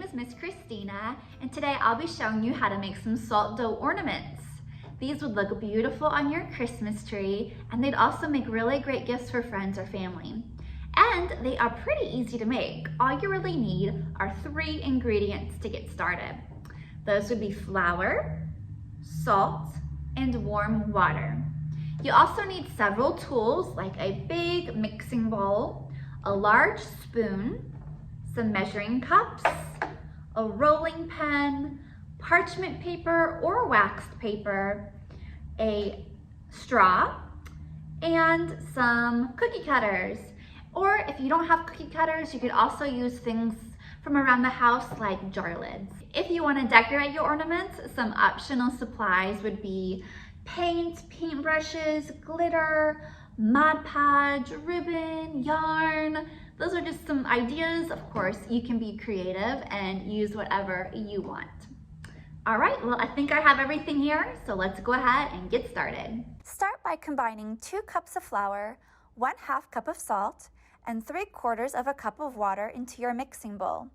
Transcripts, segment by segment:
is Miss Christina, and today I'll be showing you how to make some salt dough ornaments. These would look beautiful on your Christmas tree, and they'd also make really great gifts for friends or family. And they are pretty easy to make. All you really need are 3 ingredients to get started. Those would be flour, salt, and warm water. You also need several tools like a big mixing bowl, a large spoon, some measuring cups, a rolling pin, parchment paper or waxed paper, a straw, and some cookie cutters. Or if you don't have cookie cutters, you could also use things from around the house like jar lids. If you want to decorate your ornaments, some optional supplies would be paint, paintbrushes, glitter, Mod Podge, ribbon, yarn. Those are just some ideas. Of course, you can be creative and use whatever you want. All right, well, I think I have everything here, so let's go ahead and get started. Start by combining 2 cups of flour, 1/2 cup of salt, and 3/4 of a cup of water into your mixing bowl.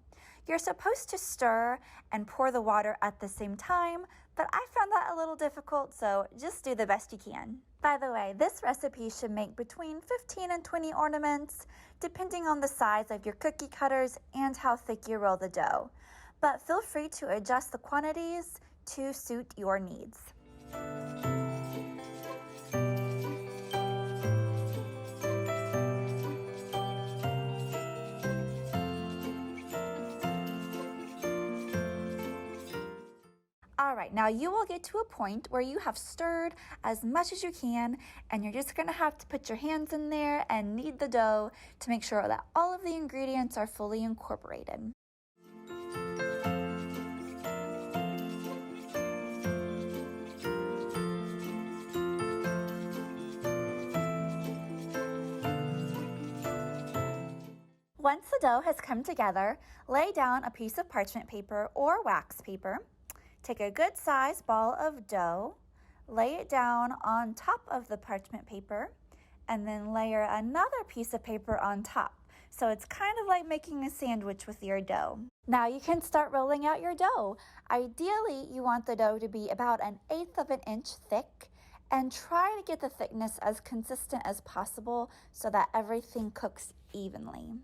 You're supposed to stir and pour the water at the same time, but I found that a little difficult, so just do the best you can. By the way, this recipe should make between 15 and 20 ornaments, depending on the size of your cookie cutters and how thick you roll the dough. But feel free to adjust the quantities to suit your needs. All right, now you will get to a point where you have stirred as much as you can, and you're just gonna have to put your hands in there and knead the dough to make sure that all of the ingredients are fully incorporated. Once the dough has come together, lay down a piece of parchment paper or wax paper. Take a good sized ball of dough, lay it down on top of the parchment paper, and then layer another piece of paper on top. So it's kind of like making a sandwich with your dough. Now you can start rolling out your dough. Ideally, you want the dough to be about 1/8 of an inch thick, and try to get the thickness as consistent as possible so that everything cooks evenly.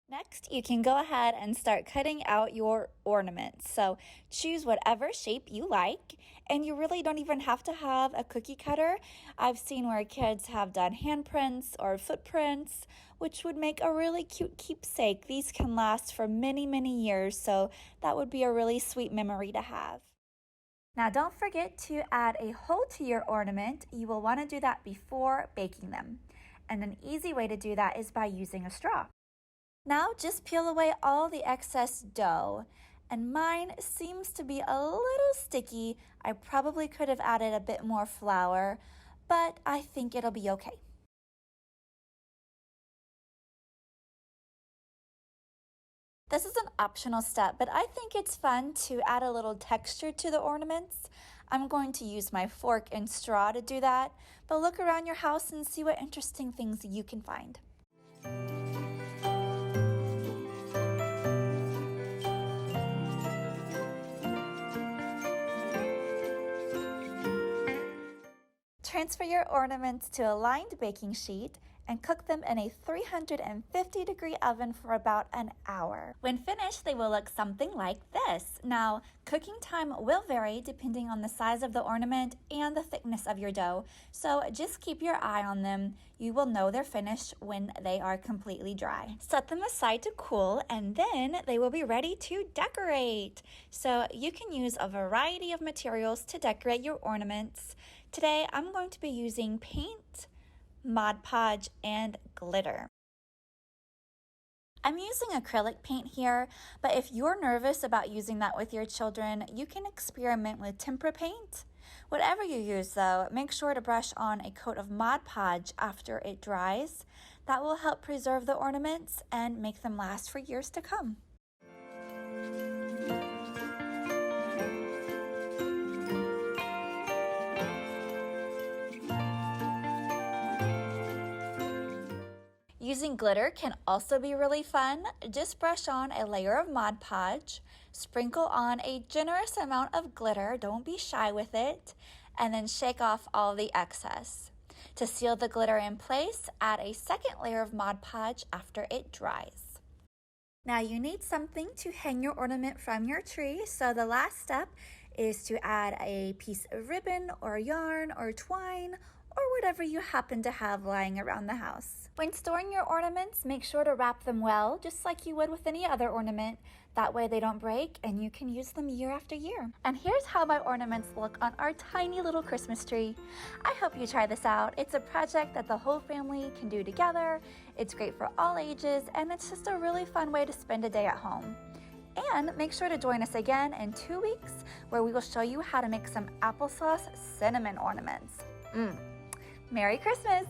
Next, you can go ahead and start cutting out your ornaments. So choose whatever shape you like, and you really don't even have to have a cookie cutter. I've seen where kids have done handprints or footprints, which would make a really cute keepsake. These can last for many, many years, so that would be a really sweet memory to have. Now don't forget to add a hole to your ornament. You will want to do that before baking them. And an easy way to do that is by using a straw. Now just peel away all the excess dough, and mine seems to be a little sticky. I probably could have added a bit more flour, but I think it'll be okay. This is an optional step, but I think it's fun to add a little texture to the ornaments. I'm going to use my fork and straw to do that, but look around your house and see what interesting things you can find. Transfer your ornaments to a lined baking sheet and cook them in a 350-degree oven for about an hour. When finished, they will look something like this. Now, cooking time will vary depending on the size of the ornament and the thickness of your dough, so just keep your eye on them. You will know they're finished when they are completely dry. Set them aside to cool, and then they will be ready to decorate. So you can use a variety of materials to decorate your ornaments. Today, I'm going to be using paint, Mod Podge, and glitter. I'm using acrylic paint here, but if you're nervous about using that with your children, you can experiment with tempera paint. Whatever you use though, make sure to brush on a coat of Mod Podge after it dries. That will help preserve the ornaments and make them last for years to come. Using glitter can also be really fun. Just brush on a layer of Mod Podge, sprinkle on a generous amount of glitter, don't be shy with it, and then shake off all the excess. To seal the glitter in place, add a second layer of Mod Podge after it dries. Now you need something to hang your ornament from your tree, so the last step is to add a piece of ribbon or yarn or twine or whatever you happen to have lying around the house. When storing your ornaments, make sure to wrap them well, just like you would with any other ornament. That way they don't break and you can use them year after year. And here's how my ornaments look on our tiny little Christmas tree. I hope you try this out. It's a project that the whole family can do together. It's great for all ages, and it's just a really fun way to spend a day at home. And make sure to join us again in 2 weeks where we will show you how to make some applesauce cinnamon ornaments. Merry Christmas!